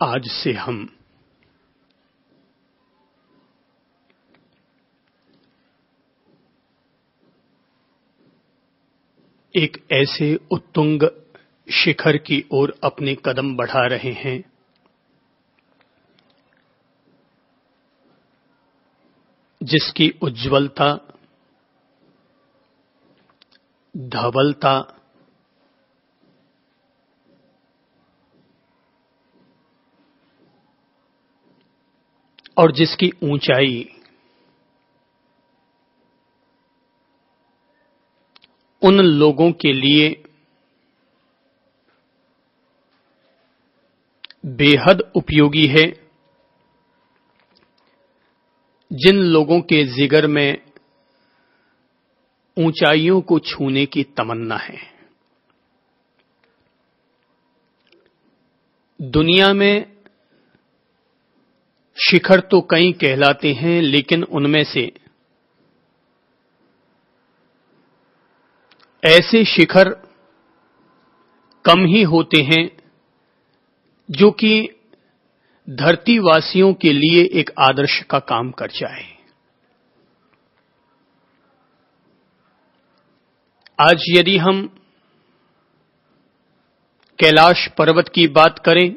आज से हम एक ऐसे उत्तुंग शिखर की ओर अपने कदम बढ़ा रहे हैं जिसकी उज्ज्वलता, धवलता और जिसकी ऊंचाई उन लोगों के लिए बेहद उपयोगी है जिन लोगों के जिगर में ऊंचाइयों को छूने की तमन्ना है। दुनिया में शिखर तो कई कहलाते हैं, लेकिन उनमें से ऐसे शिखर कम ही होते हैं जो कि धरतीवासियों के लिए एक आदर्श का काम कर जाए। आज यदि हम कैलाश पर्वत की बात करें,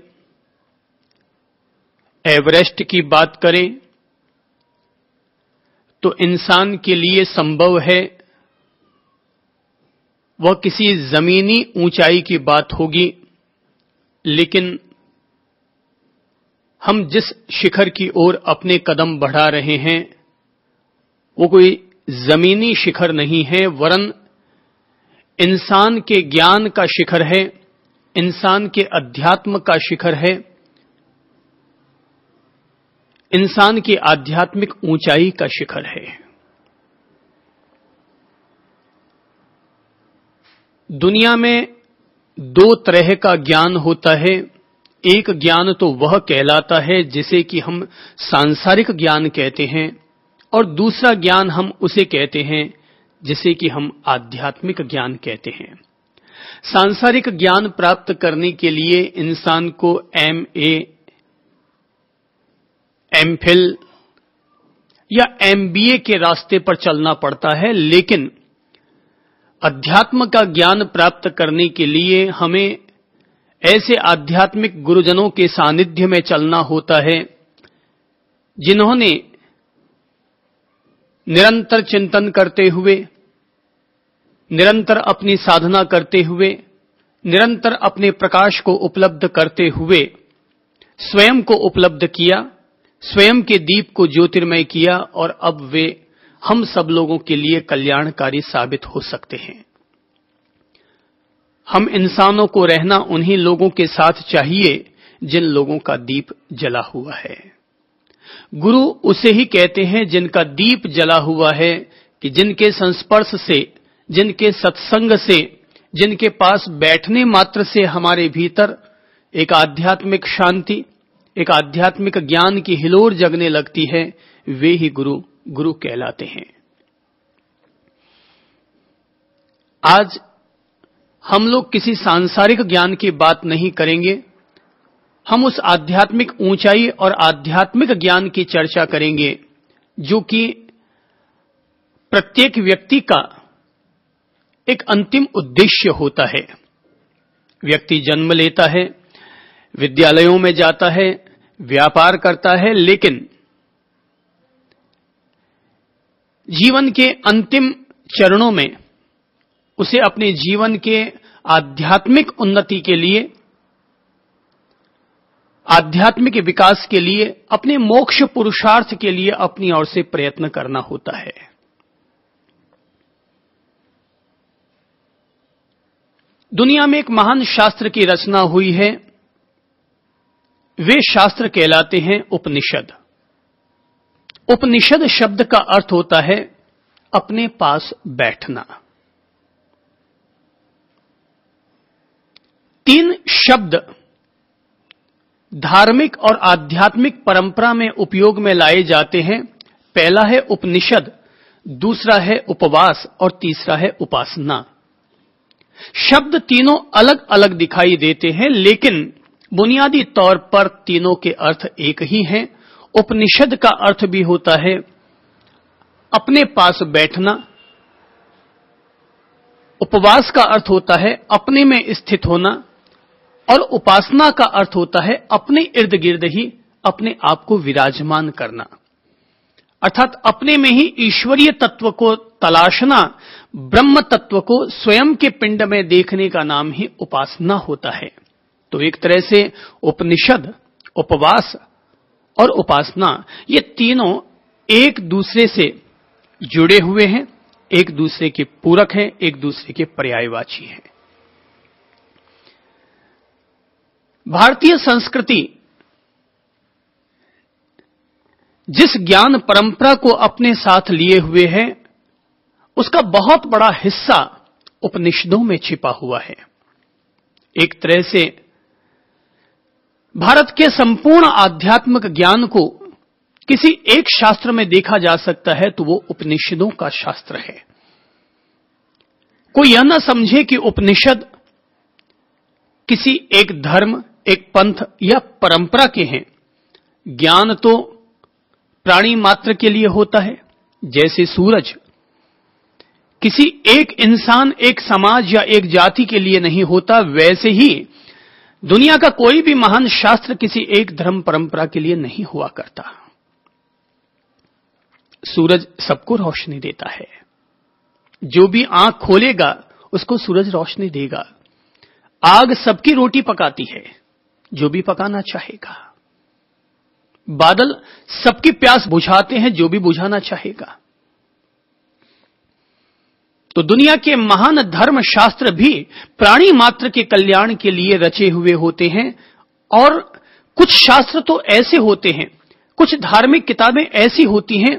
एवरेस्ट की बात करें, तो इंसान के लिए संभव है वह किसी जमीनी ऊंचाई की बात होगी, लेकिन हम जिस शिखर की ओर अपने कदम बढ़ा रहे हैं वो कोई जमीनी शिखर नहीं है, वरन इंसान के ज्ञान का शिखर है, इंसान के अध्यात्म का शिखर है, इंसान की आध्यात्मिक ऊंचाई का शिखर है। दुनिया में दो तरह का ज्ञान होता है। एक ज्ञान तो वह कहलाता है जिसे कि हम सांसारिक ज्ञान कहते हैं, और दूसरा ज्ञान हम उसे कहते हैं जिसे कि हम आध्यात्मिक ज्ञान कहते हैं। सांसारिक ज्ञान प्राप्त करने के लिए इंसान को MA, MPhil या MBA के रास्ते पर चलना पड़ता है, लेकिन अध्यात्म का ज्ञान प्राप्त करने के लिए हमें ऐसे आध्यात्मिक गुरुजनों के सानिध्य में चलना होता है जिन्होंने निरंतर चिंतन करते हुए, निरंतर अपनी साधना करते हुए, निरंतर अपने प्रकाश को उपलब्ध करते हुए स्वयं को उपलब्ध किया, स्वयं के दीप को ज्योतिर्मय किया, और अब वे हम सब लोगों के लिए कल्याणकारी साबित हो सकते हैं। हम इंसानों को रहना उन्हीं लोगों के साथ चाहिए जिन लोगों का दीप जला हुआ है। गुरु उसे ही कहते हैं जिनका दीप जला हुआ है, कि जिनके संस्पर्श से, जिनके सत्संग से, जिनके पास बैठने मात्र से हमारे भीतर एक आध्यात्मिक शांति, एक आध्यात्मिक ज्ञान की हिलोर जगने लगती है, वे ही गुरु कहलाते हैं। आज हम लोग किसी सांसारिक ज्ञान की बात नहीं करेंगे, हम उस आध्यात्मिक ऊंचाई और आध्यात्मिक ज्ञान की चर्चा करेंगे जो कि प्रत्येक व्यक्ति का एक अंतिम उद्देश्य होता है। व्यक्ति जन्म लेता है, विद्यालयों में जाता है, व्यापार करता है, लेकिन जीवन के अंतिम चरणों में उसे अपने जीवन के आध्यात्मिक उन्नति के लिए, आध्यात्मिक विकास के लिए, अपने मोक्ष पुरुषार्थ के लिए अपनी ओर से प्रयत्न करना होता है। दुनिया में एक महान शास्त्र की रचना हुई है, वे शास्त्र कहलाते हैं उपनिषद। उपनिषद शब्द का अर्थ होता है अपने पास बैठना। 3 शब्द धार्मिक और आध्यात्मिक परंपरा में उपयोग में लाए जाते हैं। पहला है उपनिषद, दूसरा है उपवास और तीसरा है उपासना। शब्द तीनों अलग अलग दिखाई देते हैं, लेकिन बुनियादी तौर पर तीनों के अर्थ एक ही हैं। उपनिषद का अर्थ भी होता है अपने पास बैठना, उपवास का अर्थ होता है अपने में स्थित होना, और उपासना का अर्थ होता है अपने इर्द गिर्द ही अपने आप को विराजमान करना, अर्थात अपने में ही ईश्वरीय तत्व को तलाशना, ब्रह्म तत्व को स्वयं के पिंड में देखने का नाम ही उपासना होता है। तो एक तरह से उपनिषद, उपवास और उपासना ये तीनों एक दूसरे से जुड़े हुए हैं, एक दूसरे के पूरक हैं, एक दूसरे के पर्यायवाची हैं। भारतीय संस्कृति जिस ज्ञान परंपरा को अपने साथ लिए हुए है उसका बहुत बड़ा हिस्सा उपनिषदों में छिपा हुआ है। एक तरह से भारत के संपूर्ण आध्यात्मिक ज्ञान को किसी एक शास्त्र में देखा जा सकता है तो वो उपनिषदों का शास्त्र है। कोई यह न समझे कि उपनिषद किसी एक धर्म, एक पंथ या परंपरा के हैं। ज्ञान तो प्राणी मात्र के लिए होता है। जैसे सूरज किसी एक इंसान, एक समाज या एक जाति के लिए नहीं होता, वैसे ही दुनिया का कोई भी महान शास्त्र किसी एक धर्म परंपरा के लिए नहीं हुआ करता। सूरज सबको रोशनी देता है। जो भी आंख खोलेगा उसको सूरज रोशनी देगा। आग सबकी रोटी पकाती है, जो भी पकाना चाहेगा। बादल सबकी प्यास बुझाते हैं, जो भी बुझाना चाहेगा। तो दुनिया के महान धर्म शास्त्र भी प्राणी मात्र के कल्याण के लिए रचे हुए होते हैं। और कुछ शास्त्र तो ऐसे होते हैं, कुछ धार्मिक किताबें ऐसी होती हैं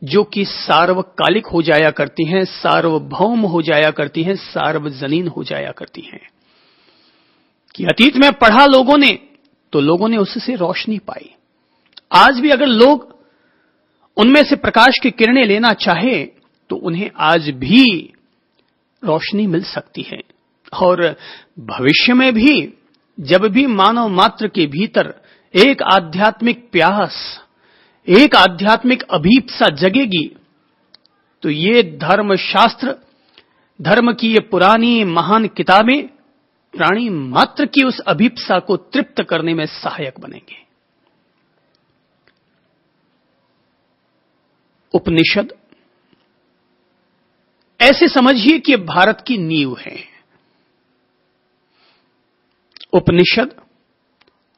जो कि सार्वकालिक हो जाया करती हैं, सार्वभौम हो जाया करती हैं, सार्वजनीन हो जाया करती हैं कि अतीत में पढ़ा लोगों ने तो लोगों ने उससे रोशनी पाई। आज भी अगर लोग उनमें से प्रकाश की किरणें लेना चाहे तो उन्हें आज भी रोशनी मिल सकती है। और भविष्य में भी जब भी मानव मात्र के भीतर एक आध्यात्मिक प्यास, एक आध्यात्मिक अभीप्सा जगेगी तो ये धर्म शास्त्र, धर्म की ये पुरानी महान किताबें प्राणी मात्र की उस अभीप्सा को तृप्त करने में सहायक बनेंगे। उपनिषद ऐसे समझिए कि भारत की नींव है। उपनिषद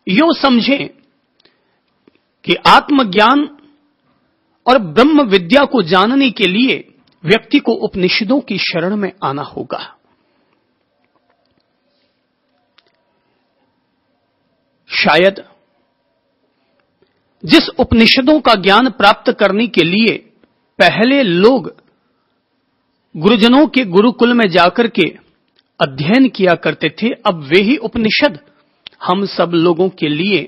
यूं समझें कि आत्मज्ञान और ब्रह्म विद्या को जानने के लिए व्यक्ति को उपनिषदों की शरण में आना होगा। शायद जिस उपनिषदों का ज्ञान प्राप्त करने के लिए पहले लोग गुरुजनों के गुरुकुल में जाकर के अध्ययन किया करते थे, अब वे ही उपनिषद हम सब लोगों के लिए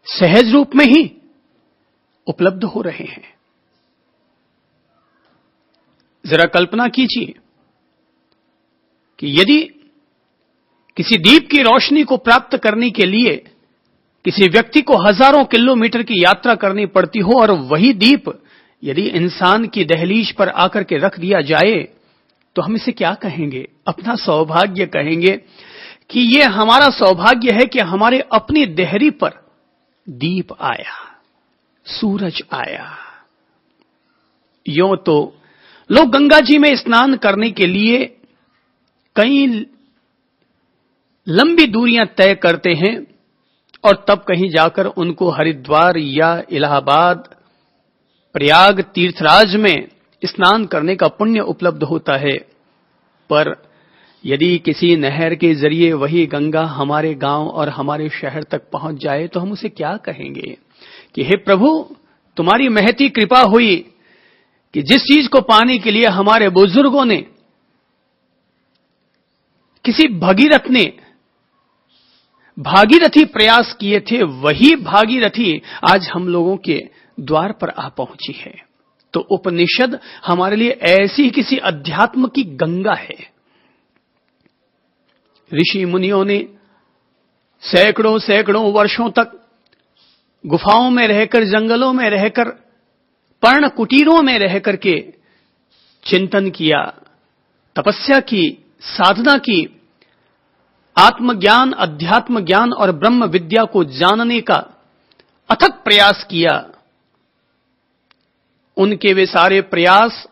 सहज रूप में ही उपलब्ध हो रहे हैं। जरा कल्पना कीजिए कि यदि किसी दीप की रोशनी को प्राप्त करने के लिए किसी व्यक्ति को हजारों किलोमीटर की यात्रा करनी पड़ती हो और वही दीप यदि इंसान की दहलीज पर आकर के रख दिया जाए तो हम इसे क्या कहेंगे? अपना सौभाग्य कहेंगे कि ये हमारा सौभाग्य है कि हमारे अपनी देहरी पर दीप आया, सूरज आया। यूं तो लोग गंगा जी में स्नान करने के लिए कई लंबी दूरियां तय करते हैं और तब कहीं जाकर उनको हरिद्वार या इलाहाबाद, प्रयाग तीर्थराज में स्नान करने का पुण्य उपलब्ध होता है। पर यदि किसी नहर के जरिए वही गंगा हमारे गांव और हमारे शहर तक पहुंच जाए तो हम उसे क्या कहेंगे कि हे प्रभु, तुम्हारी महती कृपा हुई कि जिस चीज को पाने के लिए हमारे बुजुर्गों ने, किसी भगीरथ ने भागीरथी प्रयास किए थे, वही भागीरथी आज हम लोगों के द्वार पर आ पहुंची है। तो उपनिषद हमारे लिए ऐसी किसी अध्यात्म की गंगा है। ऋषि मुनियों ने सैकड़ों सैकड़ों वर्षों तक गुफाओं में रहकर, जंगलों में रहकर, पर्ण कुटीरों में रहकर के चिंतन किया, तपस्या की, साधना की, आत्मज्ञान, अध्यात्म ज्ञान और ब्रह्म विद्या को जानने का अथक प्रयास किया, उनके वे सारे प्रयास,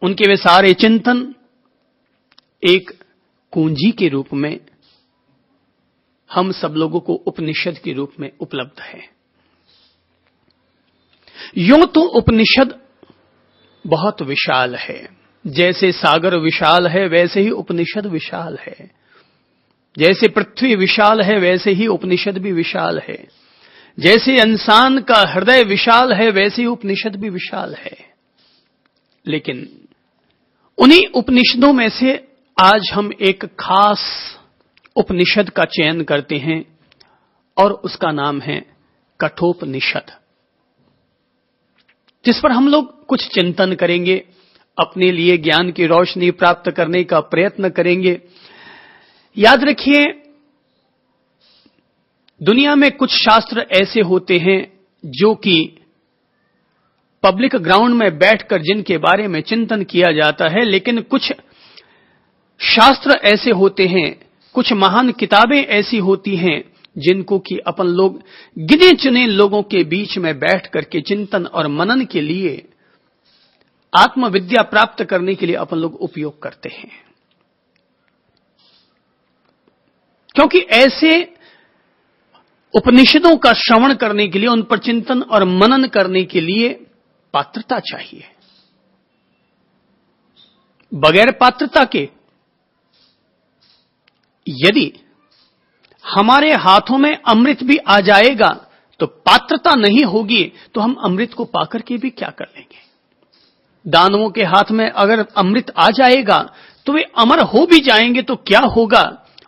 उनके वे सारे चिंतन एक कुंजी के रूप में हम सब लोगों को उपनिषद के रूप में उपलब्ध है। यूं तो उपनिषद बहुत विशाल है, जैसे सागर विशाल है वैसे ही उपनिषद विशाल है, जैसे पृथ्वी विशाल है वैसे ही उपनिषद भी विशाल है, जैसे इंसान का हृदय विशाल है वैसे ही उपनिषद भी विशाल है। लेकिन उन्हीं उपनिषदों में से आज हम एक खास उपनिषद का चयन करते हैं और उसका नाम है कठोपनिषद, जिस पर हम लोग कुछ चिंतन करेंगे, अपने लिए ज्ञान की रोशनी प्राप्त करने का प्रयत्न करेंगे। याद रखिए, दुनिया में कुछ शास्त्र ऐसे होते हैं जो कि पब्लिक ग्राउंड में बैठकर जिनके बारे में चिंतन किया जाता है, लेकिन कुछ शास्त्र ऐसे होते हैं, कुछ महान किताबें ऐसी होती हैं जिनको कि अपन लोग गिने चुने लोगों के बीच में बैठ करके चिंतन और मनन के लिए, आत्मविद्या प्राप्त करने के लिए अपन लोग उपयोग करते हैं। क्योंकि ऐसे उपनिषदों का श्रवण करने के लिए, उन पर चिंतन और मनन करने के लिए पात्रता चाहिए। बगैर पात्रता के यदि हमारे हाथों में अमृत भी आ जाएगा तो पात्रता नहीं होगी तो हम अमृत को पाकर के भी क्या कर लेंगे। दानवों के हाथ में अगर अमृत आ जाएगा तो वे अमर हो भी जाएंगे तो क्या होगा,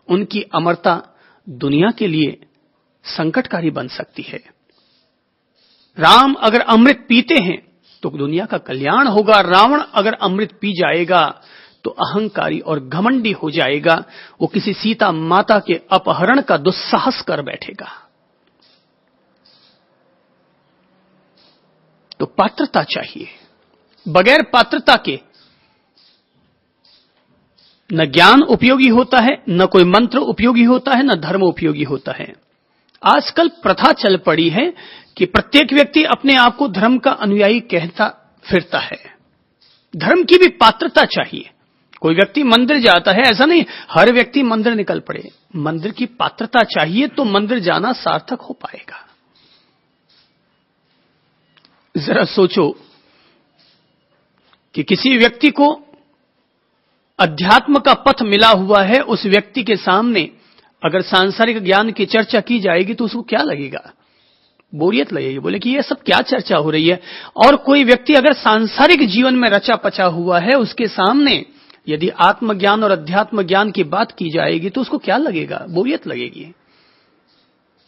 उनकी अमरता दुनिया के लिए संकटकारी बन सकती है। राम अगर अमृत पीते हैं तो दुनिया का कल्याण होगा, रावण अगर अमृत पी जाएगा तो अहंकारी और घमंडी हो जाएगा, वो किसी सीता माता के अपहरण का दुस्साहस कर बैठेगा। तो पात्रता चाहिए, बगैर पात्रता के न ज्ञान उपयोगी होता है, न कोई मंत्र उपयोगी होता है, न धर्म उपयोगी होता है। आजकल प्रथा चल पड़ी है कि प्रत्येक व्यक्ति अपने आप को धर्म का अनुयायी कहता फिरता है। धर्म की भी पात्रता चाहिए। कोई व्यक्ति मंदिर जाता है, ऐसा नहीं हर व्यक्ति मंदिर निकल पड़े। मंदिर की पात्रता चाहिए तो मंदिर जाना सार्थक हो पाएगा। जरा सोचो कि किसी व्यक्ति को अध्यात्म का पथ मिला हुआ है, उस व्यक्ति के सामने अगर सांसारिक ज्ञान की चर्चा की जाएगी तो उसको क्या लगेगा, बोरियत लगेगी, बोले कि ये सब क्या चर्चा हो रही है। और कोई व्यक्ति अगर सांसारिक जीवन में रचा पचा हुआ है, उसके सामने यदि आत्मज्ञान और अध्यात्म ज्ञान की बात की जाएगी तो उसको क्या लगेगा, बोरियत लगेगी।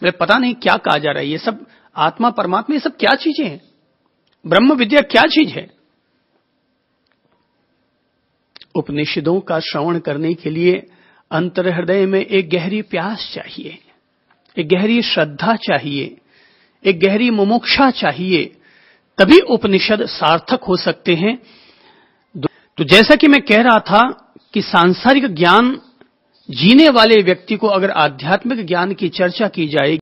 मेरे पता नहीं क्या कहा जा रहा है, ये सब आत्मा परमात्मा ये सब क्या चीजें हैं, ब्रह्म विद्या क्या चीज है। उपनिषदों का श्रवण करने के लिए अंतर हृदय में एक गहरी प्यास चाहिए, एक गहरी श्रद्धा चाहिए, एक गहरी मुमुक्षा चाहिए, तभी उपनिषद सार्थक हो सकते हैं। तो जैसा कि मैं कह रहा था कि सांसारिक ज्ञान जीने वाले व्यक्ति को अगर आध्यात्मिक ज्ञान की चर्चा की जाएगी